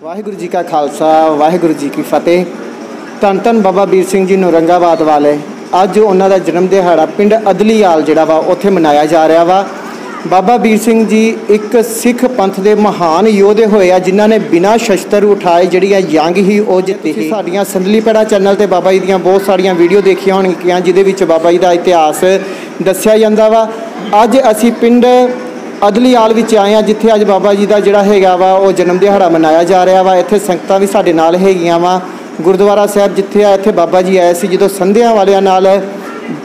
वाहिगुरु जी का खालसा वाहिगुरु जी की फतेह। धन धन बाबा बीर सिंह जी नौरंगाबाद वाले अज उन्हों का जन्म दिहाड़ा पिंड अदलीआल जिहड़ा वा उत्थे मनाया जा रहा वा। बाबा बीर सिंह जी एक सिख पंथ के महान योधे होए आ जिन्हों ने बिना शस्त्र उठाए जिहड़ियां जंग ही वो जित्ती ही। साडियां संदली पेड़ा चैनल ते बाबा जी दीयां बहुत सारियां वीडियो देखियां होणगियां जिहदे विच बाबा जी का इतिहास दस्सिया जांदा वा। अज असी पिंड अदलीआल विच आए हैं जिथे अज बाबा जी का जिहड़ा हैगा वा वो जन्म दिहाड़ा मनाया जा रहा वा। इत्थे संगतां भी साडे नाल हैगियां वा। गुरुद्वारा साहब जिथे आ इत्थे बाबा जी आए सी जदों संधियां वालियां नाल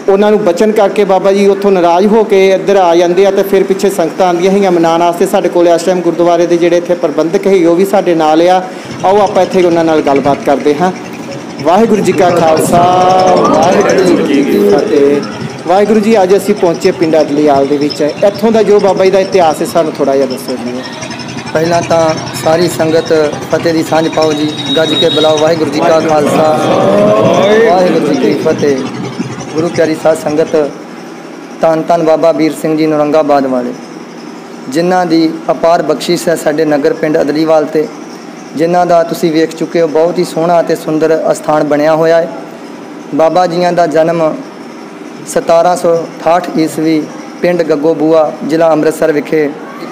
उन्हां नूं बचन करके बाबा जी उत्थों नाराज़ होकर इधर आ जाते हैं तो फिर पिछे संगत आंदियां ही मनाने वास्ते। साडे कोल इस टाइम गुरुद्वारे के जिहड़े इत्थे प्रबंधक है वो भी साडे नाल आ। आओ आपां इत्थे उन्हां नाल गलबात करते हाँ। वाहिगुरू जी का खालसा वाहिगुरू जी की फतेह। वाहिगुरू जी अज असीं पहुंचे पिंड अदलीआल दे विच। इत्थों का जो बाबा जी का इतिहास है सानूं थोड़ा जिहा दसो जी। पहला तो सारी संगत फतेह की सांझ पाओ जी। गज के बुलाओ वाहिगुरू जी का खालसा वाहिगुरू जी की फतेह। गुरु प्यारी साध संगत धन धन बाबा बीर सिंह जी नौरंगाबाद वाले जिन्हां दी अपार बख्शिश है साडे नगर पिंड अदलीआल ते जिन्हां दा तुसीं वेख चुके हो। बहुत ही सोहना ते सुंदर अस्थान बनया होया है। बाबा जियां दा जन्म 1768 ईस्वी पिंड गग्गो बूआ जिला अमृतसर विखे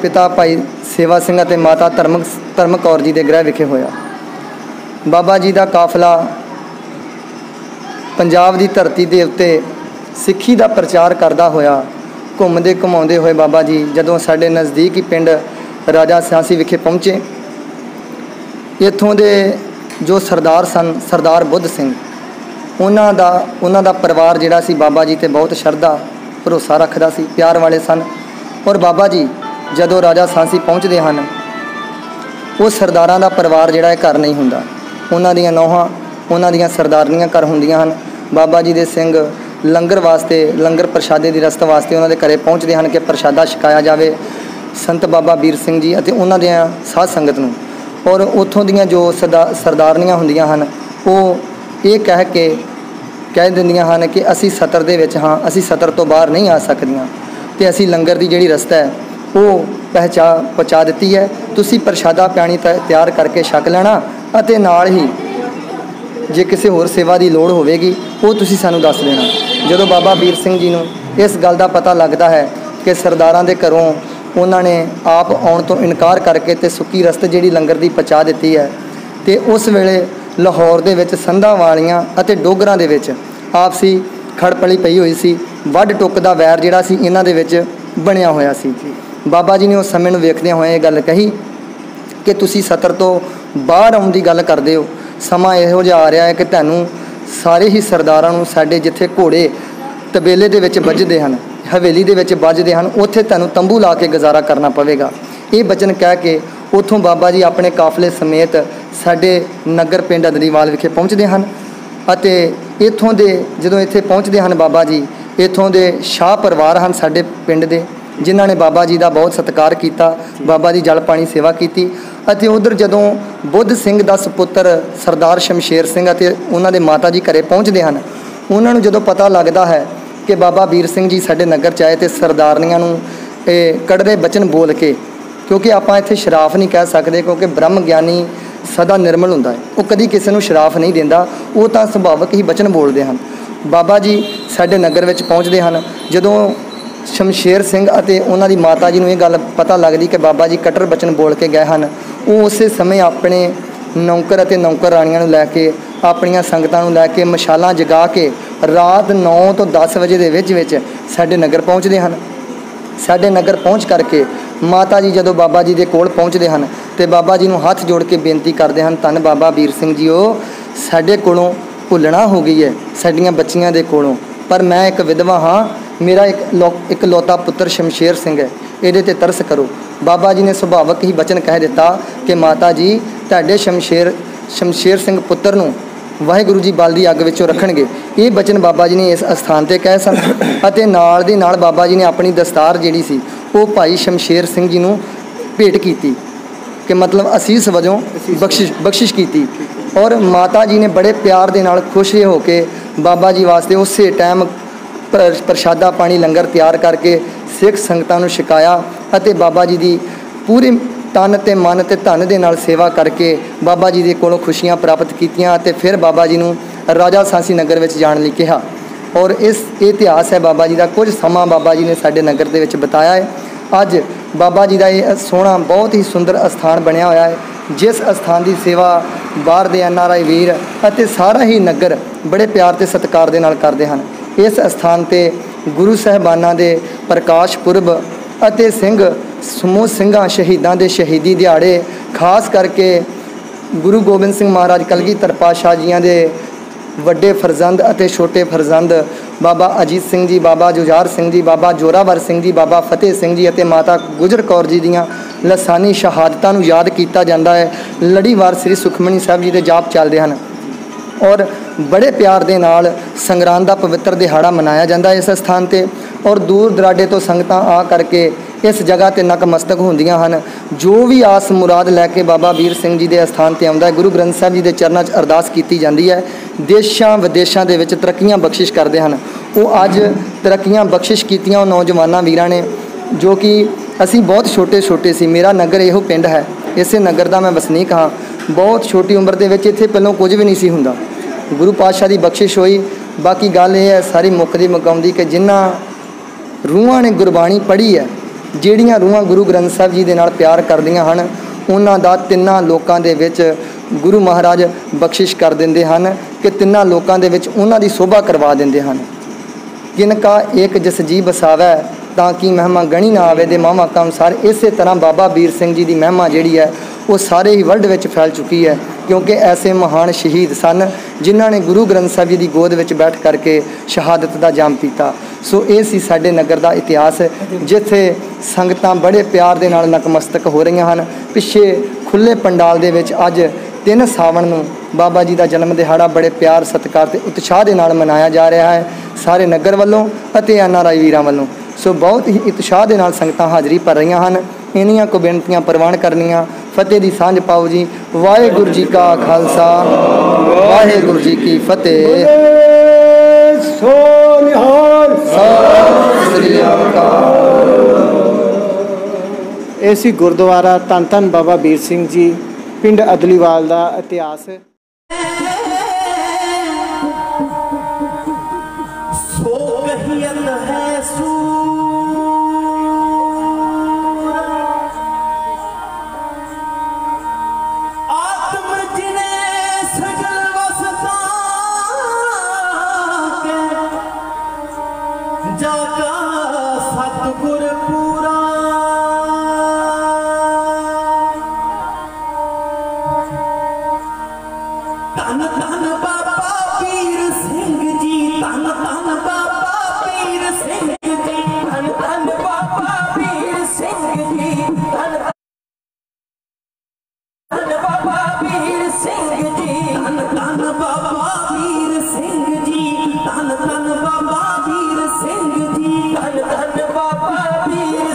पिता भाई सेवा सिंह ते माता धर्म कौर जी के गृह विखे होया। बाबा जी का काफला पंजाब की धरती के उत्ते सिक्खी का प्रचार करता होया घूमते घुमाते हुए बाबा जी जदों साडे नज़दीक ही पिंड राजा सियासी विखे पहुँचे। इत्थों दे जो सरदार सन सरदार बुद्ध सिंह उन्हां दा परिवार जिहड़ा सी बाबा जी ते बहुत शरधा भरोसा रखदा सी प्यार वाले सन। और बाबा जी जदों राजा सांसी पहुँचते हैं वो सरदारां दा परिवार जिहड़ा घर नहीं हुंदा। उन्हां दीयां नौहां उन्हां दीयां सरदारनियां घर हुंदियां हन। बाबा जी दे सिंह लंगर वास्ते लंगर प्रशादे की रसत वास्ते उन्हां दे घरे पहुँचते हैं कि प्रशादा छकाया जाए संत बाबा बीर सिंह जी अते उन्हां दियां साध संगत नूं। और उत्थों दियां जो सरदारनियां हुंदियां हन वो ये कह दिंदियां हन कि असी सतर दे विच हाँ असी सतर तो बाहर नहीं आ सकदियां ते असी लंगर की जिहड़ी रसत है वो पहुँचा दित्ती है। तुसी प्रशादा पानी तैयार करके छक लेना अते नाल ही जे किसी होर सेवा की लोड़ होवेगी वो तुसी सानू दस देना। जदों बाबा बीर सिंह जी नूं इस गल का पता लगता है कि सरदारां दे घरों उन्होंने आप आउण तो इनकार करके ते सुक्की रसत जिहड़ी लंगर की पहुँचा दित्ती है ते उस वेले लाहौर दे विच संधां वालियां अते डोगरां दे विच आपसी खड़पली पई हुई सी। वढ टुक दा वैर जिहड़ा सी इन्हां दे विच बणिया होया सी। बाबा जी ने उस समय नूं वेखदियां होए गल कही कि तुसी सतर तो बाहर आउण दी गल करदे हो। समा इहो जिहा आ रहा है कि तुहानूं सारे ही सरदारां नूं साडे जिथे घोड़े तबेले दे विच वजदे हन हवेली दे विच वजदे हन उत्थे तुहानूं तंबू ला के गुजारा करना पवेगा। ये बचन कह के उत्थों बाबा जी अपने काफले समेत साडे नगर पिंड अदलीआल विखे पहुँचते हैं। अते इत्थों दे जदों इत्थे पहुँचते हैं बाबा जी इत्थों दे शाह परिवार हैं साडे पिंड दे जिन्हां ने बाबा जी का बहुत सत्कार किया। बाबा जी जल पानी सेवा की। अते उधर जदों बुद्ध सिंह दा सपुत्र सरदार शमशेर सिंह अते उन्हां दे माता जी घरे पहुँचते हैं उन्हां नूं जदों पता लगता है कि बाबा बीर सिंह जी साडे नगर च आए तो सरदारनियां नूं कड़वे बचन बोल के क्योंकि आपां इत्थे शराफ नहीं कह सकते क्योंकि ब्रह्म ज्ञानी सदा निर्मल हुंदा है वो कदी किसी नूं शराफ नहीं दिंदा वो तां सुभाविक ही बचन बोलते हैं। बाबा जी साडे नगर विच पहुँचते हैं जदों शमशेर सिंह अते उन्हां दी माता जी नूं ये गल पता लगदी कि बाबा जी कट्टर बचन बोल के गए हैं वो उस समय अपने नौकर अते नौकर राणियां नूं लैके अपनियां संगतां नूं लैके मशालां जगा के रात 9 तो 10 बजे दे विच साडे नगर पहुँचते हैं। साडे नगर पहुँच करके माता जी जदों बाबा जी दे कोल पहुँचते हैं तो बाबा जी नूं हाथ जोड़ के बेनती करते हैं धन बाबा बीर सिंह जी साडे कोलों भुलना हो गई है साडियां बच्चियां दे कोलों पर मैं एक विधवा हाँ मेरा एक लौता पुत्र शमशेर सिंह है ये ते तरस करो। बाबा जी ने सुभाविक ही बचन कह दिता कि माता जी तुहाडे शमशेर सिंह पुत्र नूं वाहिगुरू जी बल की अग विचों रखणगे। ये बचन बाबा जी ने इस अस्थान पर कहे सन अते नाल दी नाल बाबा जी ने अपनी दस्तार जिहड़ी सी वो भाई शमशेर सिंह जी नूं भेंट की कि मतलब असीस वजों बख्शिश की। और माता जी ने बड़े प्यार दे नाल खुश हो के बाबा जी वास्ते उस टाइम प्रशादा पानी लंगर तैयार करके सिख संगतां नूं छकाया अते बाबा जी दी पूरे तन ते मन ते धन दे नाल सेवा करके बाबा जी दे कोलों खुशियां प्राप्त कीतियां ते फिर बाबा जी नूं राजा सांसी नगर विच जाण लई कहा। और इस इतिहास है बाबा जी का। कुछ समा बाबा जी ने साडे नगर दे विच बिताया है। अज बाबा जी का यह सोहना बहुत ही सुंदर अस्थान बनया होया है, जिस अस्थान की सेवा बाहर दे NRI वीर अते सारा ही नगर बड़े प्यार ते सत्कार दे नाल करदे हन। इस अस्थान ते गुरु साहिबाना दे प्रकाश पुरब अते सिंह समूह सिंघां शहीदां दे शहीदी दिहाड़े, खास करके गुरु गोबिंद सिंह महाराज कलगीधर पातशाह जियां दे वड्डे फरजंद अते छोटे फरजंद बाबा अजीत सिंह जी, बाबा जुझार सिंह जी, बाबा जोरावर सिंह जी, बाबा फतेह सिंह जी अते माता गुजर कौर जी दियां लसानी शहादतां नूं याद किया जाता है। लड़ीवार श्री सुखमनी साहब जी के जाप चलते हैं और बड़े प्यार दे नाल संगरांद का पवित्र दिहाड़ा मनाया जाता है इस स्थान पर। और दूर दराडे तो संगतां आ करके इस जगह ते नतमस्तक होंदियां हन। जो भी आस मुराद लैके बाबा वीर सिंह जी के स्थान पर आउंदा है, गुरु ग्रंथ साहब जी के चरणों च अरदास की जाती है। देशां विदेशों के विच तरक्कियां बख्शिश करते हैं। वो अज तरक्कियां बख्शिश कीतियां नौजवानों वीरां ने, जो कि असी बहुत छोटे छोटे सी। मेरा नगर इहो पिंड है, इसे नगर का मैं वसनीक हाँ। बहुत छोटी उम्र के विच इत्थे पहलों कुछ भी नहीं सी हुंदा। गुरु पातशाह की बख्शिश हुई। बाकी गल यह है सारी मुकदी मुकाउंदी कि जिन्हां रूहां ने गुरबाणी पढ़ी है, ਜਿਹੜੀਆਂ रूहां गुरु ग्रंथ साहब जी ਦੇ ਨਾਲ प्यार करदियां ਹਨ, ਉਹਨਾਂ ਦਾ ਤਿੰਨਾਂ ਲੋਕਾਂ ਦੇ ਵਿੱਚ गुरु महाराज बख्शिश कर देंदे ਹਨ कि ਤਿੰਨਾਂ ਲੋਕਾਂ ਦੇ ਵਿੱਚ ਉਹਨਾਂ ਦੀ शोभा करवा देंदे ਹਨ। किनका एक जस जी बसावै ताकि महिमा गणी ना आवे दे मामा का अनुसार। इस तरह बाबा वीर सिंह जी की महिमा जी है वो सारे ही वर्ल्ड में फैल चुकी है, क्योंकि ऐसे महान शहीद सन जिन्हों ने गुरु ग्रंथ साहब जी की गोद में बैठ करके शहादत का जाम पीता। सो ये सी साडे नगर का इतिहास, जिथे संगतां बड़े प्यार दे नाल नतमस्तक हो रही हैं। पिछे खुले पंडाल दे विच अज 3 सावन नूं बाबा जी का जन्म दिहाड़ा बड़े प्यार सत्कार ते उत्साह दे नाल मनाया जा रहा है, सारे नगर वालों अते NRI वीरां वालों। सो बहुत ही उत्साह दे नाल संगतां हाज़री भर रही हैं। इन्हियां को बेनतियां प्रवान करनियां। फतेह दी सांझ पाओ जी। वाहिगुरू जी का खालसा, वाहिगुरू जी की फतेह। ऐसी गुरुद्वारा धन धन बाबा वीर सिंह जी पिंड अदलीवाल का इतिहास।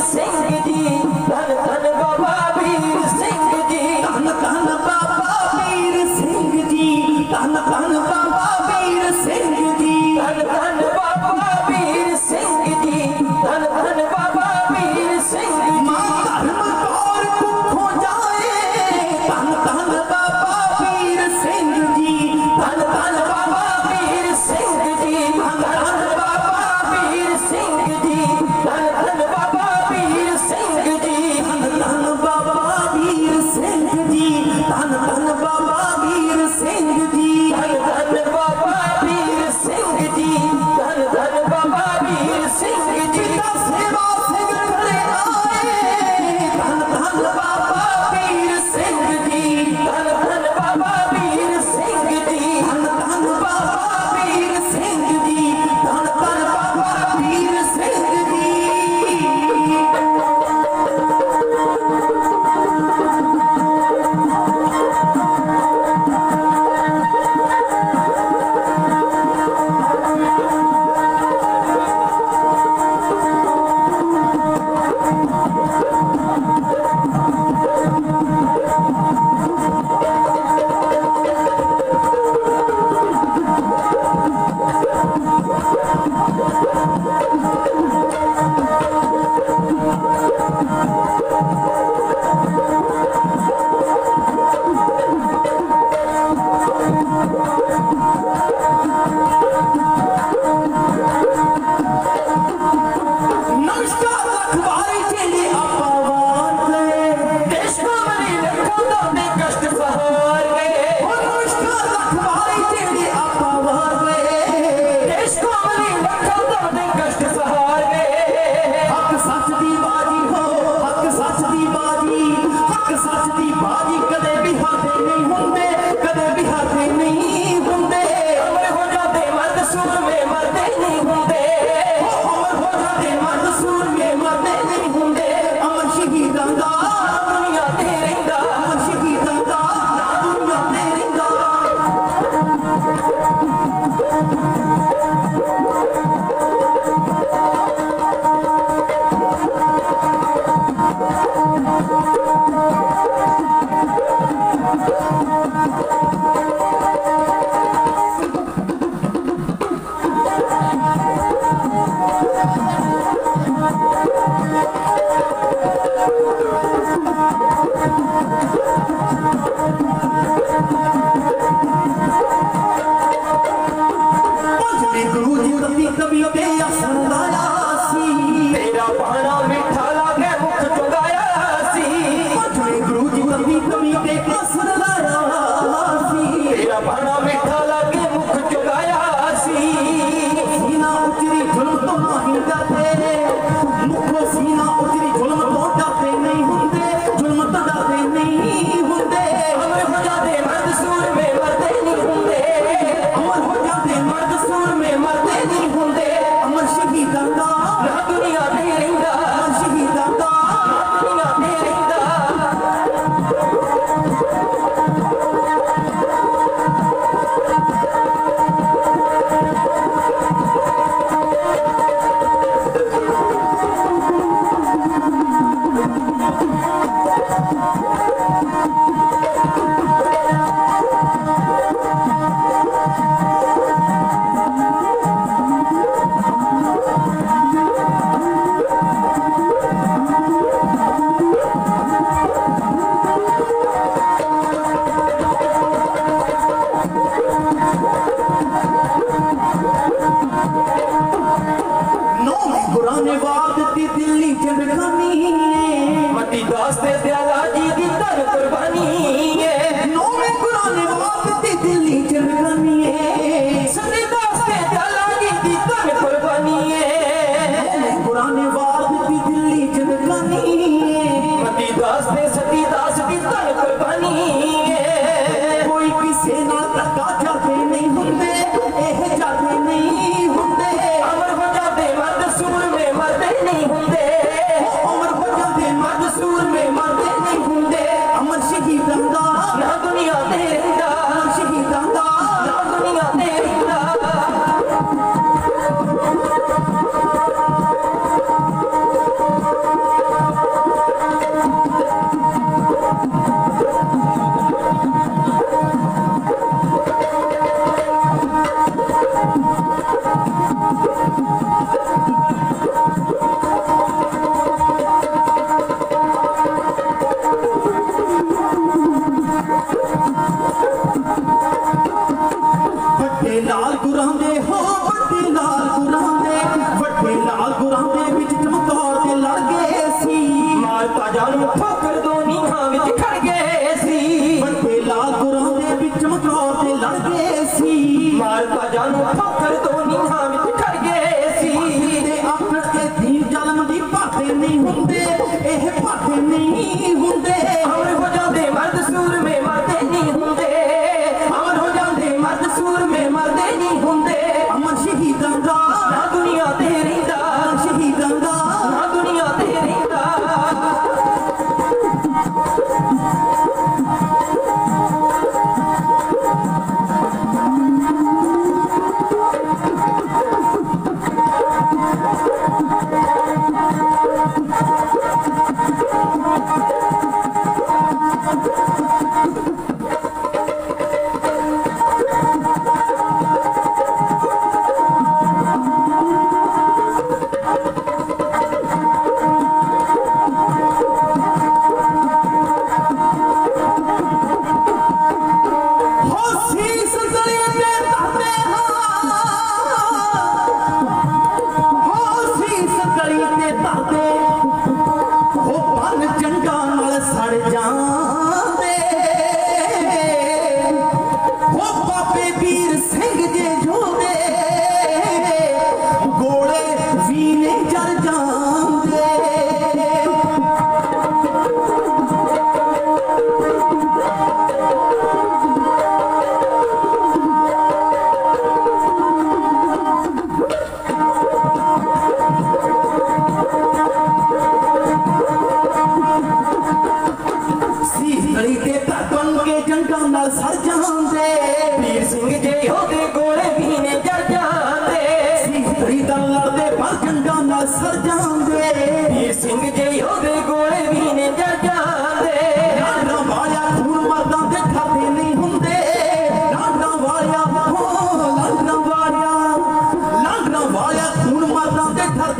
Say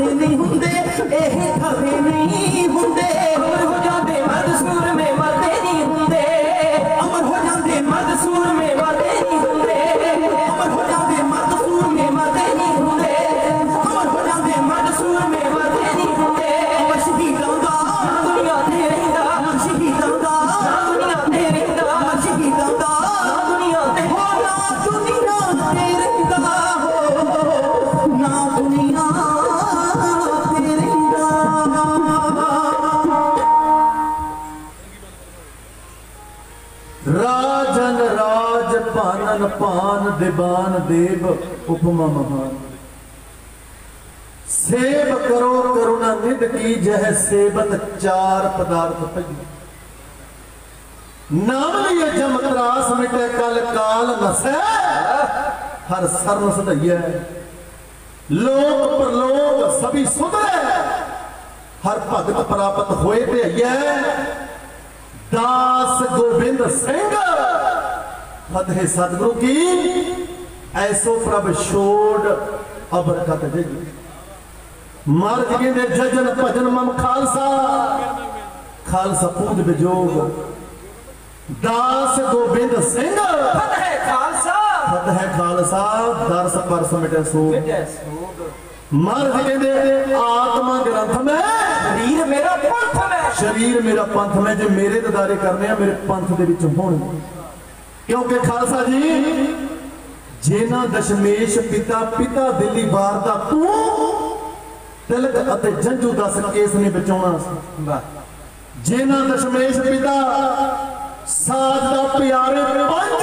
धरदे नहीं हुंदे एह धरदे नहीं हुंदे अमर हो जाते मर्द सूर में मरदे नहीं हुंदे अमर हो जाते मर्द सूर में मरदे नहीं हुंदे अमर हो जाते मर्द सूर में मरदे नहीं हुंदे अमर हो जाते मर्द सूर में मरदे नहीं हुंदे अमर शहीदां दा दुनिया ते रहिंदा अमर शहीदां दा दुनिया ते रहिंदा अमर शहीदां दा दुनिया ते हो ना दुनिया ते रहिंदा हो ना दुनिया ते रहिंदा। राजन राज पानन पान दिवान देव उपमा महान सेव करो करुणा निध की जह सेवत चार पदार्थ पई नाम लिए जम त्रास मिटे कल काल नसै हर सरन सदैया लोक परलोक सभी सुधरे हर भगत प्राप्त होए ते दास गोविंद सिंह फतेह सतगुरु की ऐसो प्रभ छोड़ अबरकत जगी मर जगे दे जजन भजन मम खालसा खालसा पूज बिजोग दास गोविंद सिंह फतेह खालसा फतेह खालसा दरस परस मिटे सोग मर जगे दे आत्मा ग्रंथ में शरीर मेरा पंथ में शरीर मेरा पंथ में जो मेरे ददारे करने हैं मेरे पंथ दे विच होण क्योंकि खालसा जी जेना दशमेश पिता पिता दिली वार दा तू तिलक अते जंजू दस केस ने बचाउणा सी जेना दशमेश पिता साथ दा प्यारे पंज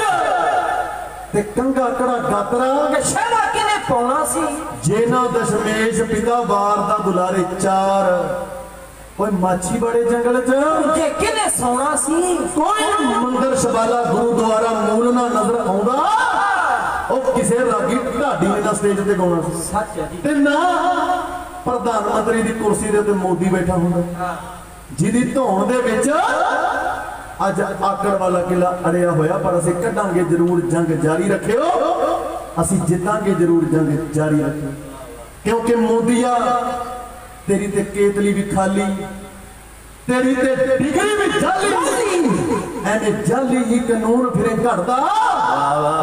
ते कंगा कड़ा गातरा के शहरा किने पाउणा सी जेना दशमेश पिता वार दा दुलारे चार कोई माछी बड़े जंगल च जे किने सोना सी कोई मंदिर शबाला गुरुद्वारा मूल ना नजर आउंदा ओ किसे रागी ढाडी ने स्टेज ते गाउणा सी सच है जी ते ना प्रधानमंत्री दी कुर्सी दे उत्ते मोदी बैठा हुंदा जिहदी धौण दे विच अज आकड़ वाला किला अड़िया होया पर असीं कढांगे जरूर जंग जारी रखियो असीं जितांगे जरूर जंग जारी रखियो क्योंकि मोदिया तेरी ते केतली भी खाली तेरी ते डिग्री भी जाली एने जाली ही कानून फिरे घड़दा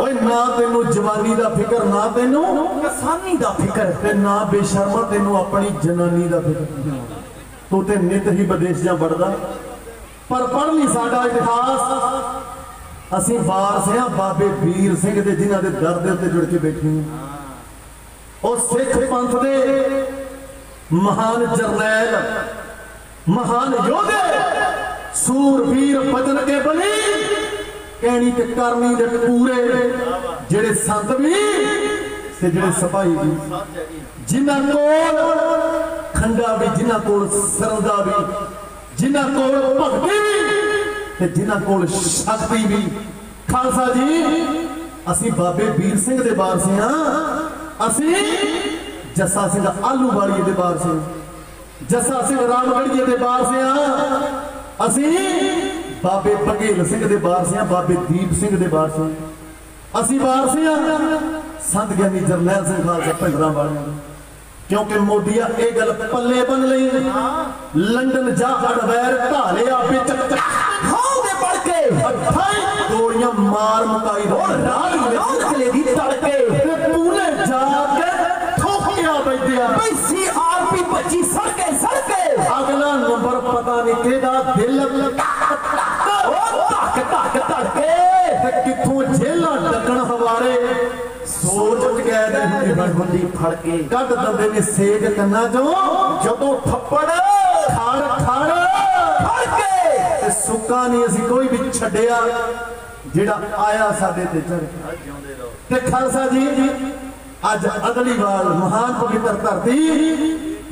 ओए ना तेनू जवानी दा फिकर ना तेनू किसानी दा फिकर ते ना बेशर्मा तेनू अपनी जनानी दा फिकर तू ते नित ही विदेश जा बढ़दा पर पढ़ नहीं साडा इतिहास असीं वारस हां बाबे वीर सिंह दे जिन्हां दे दर दे उत्ते जुड़ के बैठे हां ओ सिख पंथ दे महान जरनैल महान योधे सूरवीर बजन के बली कहनी ते करनी दे पूरे जेड़े संत भी ते जेड़े सिपाही भी जिन्हां कोल खंडा भी जिन्हां कोल सरदा भी जिन्हां कोल भगती भी ते जिन्हां कोल शक्ति भी खालसा जी असीं बाबे वीर सिंह दे वारस हां असीं जस्सा सिंह आलू वाली दे वारस हां जस्सा सिंह रामगढ़िए दे वारस हां असीं बाबे बघेल सिंह दे वारस हां बाबे दीप सिंह दे वारस हां असीं वारस हां संत ज्ञानी जरनैल सिंह खालसा पिंडरां वाले क्योंकि मोदिया ये गल पल्ले बन लई लंदन जा अडवैर ढालिया बिच खाओगे पड़ के 28 गोलियां मार मुकाई दो रात में दी तड़के ते पूरे जाके ठोकिया बैठिया भाई सीआरपी बची सड़के सड़के अगला नंबर पता नहीं केदा दिल धक धड़के ते किथों जेला डकण हवारे सोच गए बंदी फड़ के कट दंदे ने सेज कन्ना चो जदों थप्पड़ खड़ खड़ फड़ के ते सुक्का नहीं असी कोई भी छड्डिया जेड़ा आया साडे ते चढ़ ते खालसा जी अज अगलीवाल महान पवित्र धरती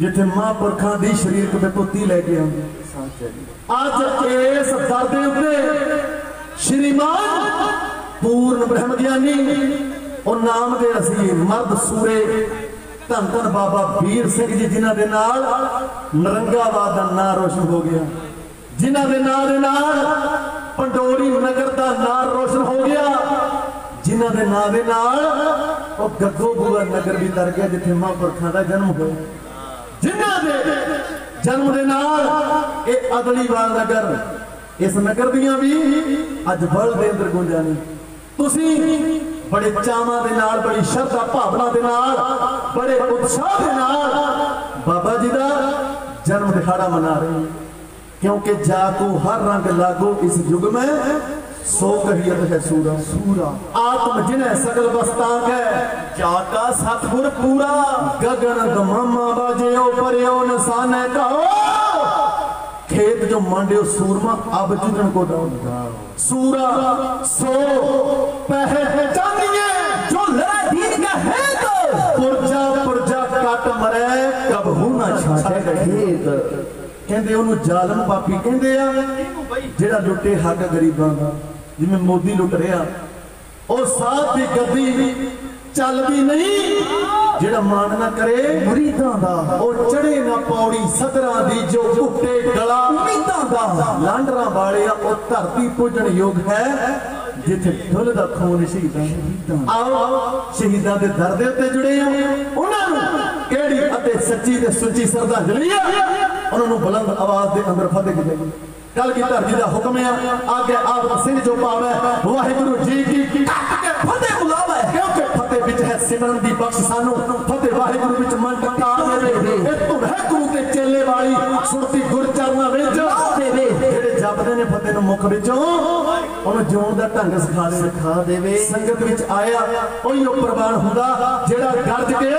जिथे महापुरखां दी शरीर कबूती लेके आंदी अज इस दर दे उत्ते श्रीमान पूर्ण ब्रह्म ज्ञानी और नाम दे असी मर्द सूरे धन धन बाबा वीर सिंह जी जिन्हां दे नाल नरंगाबाद दा नाम रोशन हो गया जिन्हां दे नाल पंडोरी नगर दा नाम रोशन हो गया जिन्हां दे नाल गग्गो बुआ नगर भी तर गया जिथे महापुरखां दा जन्म होया जिन्हां दे जन्म दे नाल ये अदलीवाल नगर, इस नगर दियां भी अज वर्ल्ड दे अंदर गूंजां ने। तुसीं बड़े चावां दे नाल, बड़ी श्रद्धा भावना दे नाल, बड़े उत्साह दे नाल बाबा जी दा जन्म दिहाड़ा मना रहे हैं, क्योंकि जाको हर रंग लागो इस युग में सो कहियत है सूरा। सूरा आत्म जिन्हें सकल बस्तांग है, जाका सतगुर पूरा। गगन दमामा बाजे परियो निशाने कहो, खेत जो मांडियो सूरमा अब जिदन को सूरा। सो पहचानिए जो लड़ा दीन का है, तो पुरजा पुरजा काट मरे कब ना छाटे खेत। कहते उन्होंने जालम पापी कहते आ, जेड़ा लुटे हक गरीबां दा, जिवें मोदी लुट रहा। और साथ दी गद्दी चलदी नहीं, जेड़ा मान ना करे मुरीदां दा, और चढ़े ना पौड़ी सदरां दी, जो घुट्टे गला उम्मीदां दा। लांडरां वाले ओ धरती पूजन योग है, जिथे ढुलदा खून शहीदां। आओ शहीदां दे दर दे उत्ते जुड़े आ, उन्हां नूं केड़ी अते सच्ची ते सुची श्रद्धांजलि आ, उन्हां नूं बुलंद आवाज दे अंदर फतेह कीती। कल की धरती का हुक्म है, आगे आप सिंह जो पावे वाहिगुरु जी की फतेह बुलावे, क्योंकि फतेह विच है सिमरन दी बख्श सानू। फतेह वाहिगुरु विच मन टका देवे, ए तुम है गुरु ते चेले वाली सुरती गुर चरना विच देवे। जेड़े जपदे ने फतेह नु मुख विचों उन्हें जिउण दा ढंग सिखा देवे। संगत विच आया ओही ओ प्रवान हुंदा जेड़ा गरज के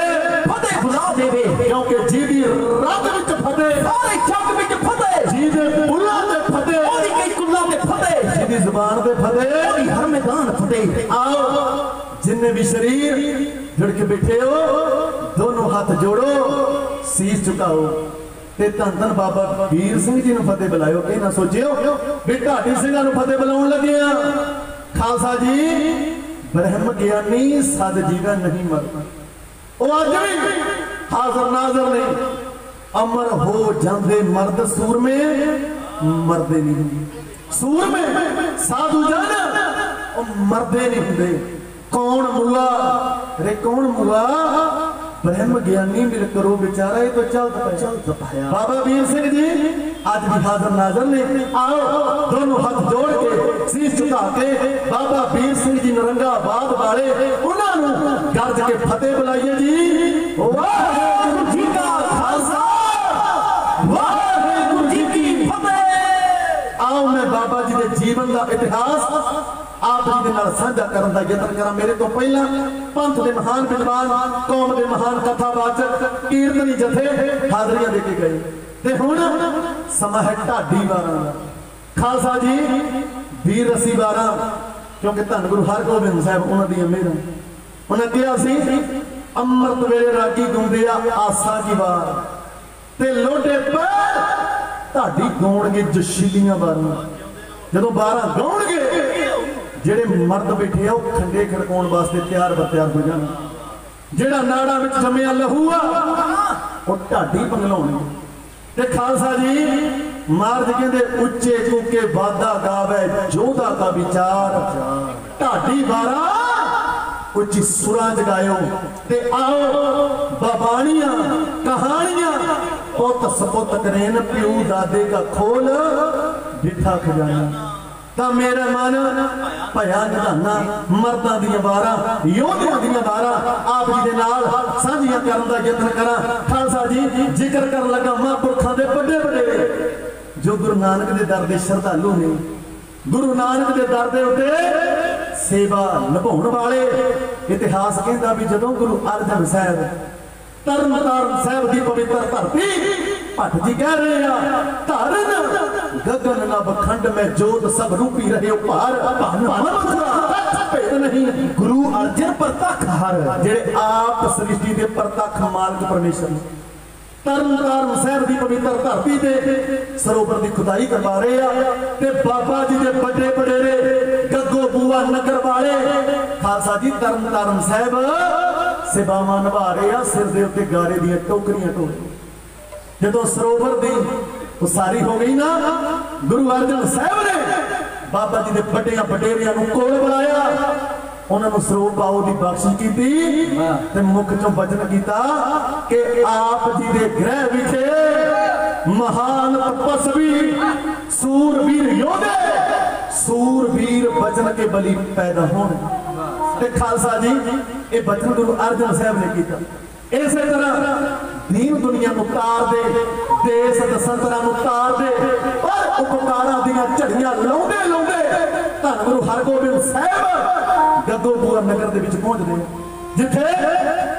फतेह बुला देवे, क्योंकि जी दी रग विच फतेह, सारे जग विच फतेह, जी दे बुला दे फतेह, ओदी कई कुल्ला दे फतेह, जी दी जुबान दे फतेह, ओदी हर मैदान फतेह। आओ जिन्ने भी शरीर जुड़ के बैठे हो, दोनों हाथ जोड़ो, शीश झुकाओ ते धन धन बाबा वीर सिंह जी नूं फतेह बुलाओ। ये ना सोचियो भी ढाडी सिंहां नूं फतेह बुलाउण लगे आ। खालसा जी ब्रह्म ज्ञानी सद जीवा नहीं मरदा, ओ अज भी हाज़र नाज़र ने। अमर हो जांदे मर्द सूरमे मरदे नहीं, सूरमे साधु जन मरदे नहीं हुंदे। कौन मुला रे कौन मुला, ब्रह्म ज्ञानी मिल करो बेचारा, ये तो चलता पाया। बाबा वीर सिंह जी आज भी हाज़र नाज़र ने। आओ दोनों हाथ जोड़ के शीश झुका के बाबा वीर सिंह जी नरंगाबाद वाले उन्हां नूं गरज के फतेह बुलाइए जी। वाहिगुरू जी का खालसा, वाहिगुरू जी की फतेह। आओ मैं बाबा जी के जीवन का इतिहास आप जी दे नाल साझा करन दा यतन करा। मेरे तो पहला पंथ दे महान विद्वान, कौम दे महान कथावाचक, कीर्तनी जथे हाजरियां दे के गए, ते हुण समा है ढाडी वारां दा। खालसा जी वीर रसी वारां, क्योंकि धन गुरु हरगोबिंद साहब उन्हां दी मेहरां, उन्हें कहा सी अमृत वेले रागी गाउंदे आ आसा जी वार, ते लोडे पैर ढाडी गाउणगे जशीलियां वारां। जदों 12 गाउणगे, जेड़े मर्द बैठे आ खंडे खड़काउण वास्ते तैयार बत्यार हो जाण। जेड़ा नाड़ा विच जम्मिया लहू आ वो ढाडी पंगलाउणगे। ते खालसा जी मार्ज कहंदे उच्चे चूके वादा गावे जोधा का विचार, ढाडी वारा उच्ची सुरां जगायो। ते आओ बाबाणियां कहानियां पुत सपुत करेन, प्यू दादे का खोल डिठा खजाना। ता मेरा मन भया निधाना मर्दां दी वारां, योधियां दी वारां आप जी दे नाल साझियां करन दा यतन करा। खालसा जी जिक्र कर लगा महापुरखां दे बड़े बड़े जो गुरु नानक दे दर दे श्रद्धालु ने, गुरु नानक दे दर दे उत्ते सेवा निभाउण वाले। इतिहास कहंदा भी जदों गुरु अर्जन साहब तरन ताਰਨ साहब की पवित्र धरती, भट्ट जी कह रहे हैं धरन गगन नभ खंड में जोत सब रूपी रहे भार, भेद नहीं गुरु अर्जन प्रतख हर, जेड़े आप सृष्टि के प्रतख मालिक परमेश्वर। तरन ताਰਨ साहब की पवित्र धरती से सरोवर की खुदाई करवा रहे हैं, ते बाबा जी के बड़े बड़ेरे गग्गो बूआ नगर वाले खालसा जी तरन ताਰਨ साहब सेवावां निभा रहे हैं। सिर के उत्ते गारे दी टोकरियां ढोए। जदों सरोवर की उसारी हो गई ना, गुरु अर्जन साहब ने बाबा जी के बड़िया बडेरिया कोल बुलाया उन्होंने सरੋਵਰ पाओ की बख्शिश की ते मुख चों वचन किया कि आप जी दे गृह विखे महान तपस्वी सूरवीर योधे सूरवीर बचन के बलि पैदा होने। खालसा जी ये बचन गुरु अर्जन साहब ने किया। इस तरह दीन दुनिया नूं तार दे, देश दसंतरां नूं तार दे, पर उपकारां दीयां झड़ियां लाउंदे लाउंदे धन गुरु हरगोबिंद साहब गद्दोपुरा नगर दे विच पहुंचदे, जिथे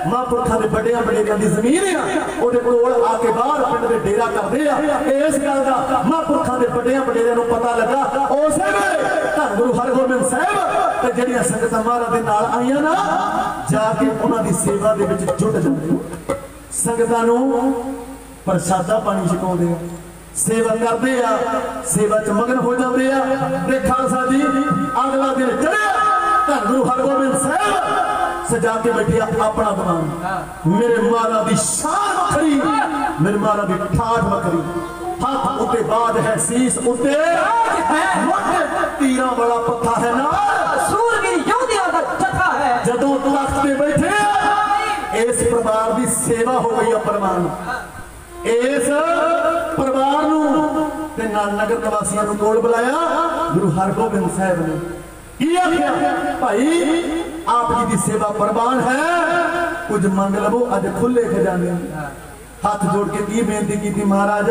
महापुरखां दे बड़ियां बड़ेरियां दी जमीन है, ओदे कोल आके बाहर पिंड दे डेरा करदे आ। इस गल दा महापुरखां दे बड़ियां बड़ेरियां नूं पता लगा। उसे वेले धन गुरु हरगोबिंद साहब ते जिहड़ियां संगतां महाराज दे नाल आईयां ना, जाके उन्हां दी सेवा दे विच जुट जांदे, संगतां नूं प्रसादा पानी छकाउंदे आ, सेवा करते आ, सेवा च मगन हो जाते हैं। खालसा जी अगला दिन चढ़िया धन गुरु हरगोबिंद साहब सजा के बैठे अपना दीवान। मेरे महाराज की शान वखरी, मेरे महाराज की ठाठ वखरी, हाथ उत्ते बाज है, शीश उत्ते तीरा वाला पत्था है ना, सूरवीर योद्धा दा जथा है। जदों तख्त पे बैठे इस परिवार की सेवा हो गई अपरमान, इस परिवार ते नाल नगर निवासियों को कोल बुलाया। गुरु हरगोबिंद साहब ने की आख्या, भाई आप जी की सेवा प्रवान है, कुछ मंग लवो, अज खुले खजाने। हाथ जोड़ के की बेनती की, महाराज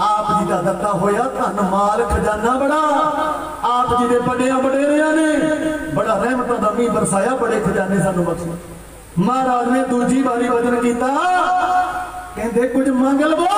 आप जी का दत्ता होया धन माल खजाना बड़ा, आप जी ने बड़िया बडेरिया ने बड़ा रहमतों का मींह बरसाया, बड़े खजाने सानू बख्शे। महाराज ने दूजी बारी वचन किया, कहते कुछ मंग लवो।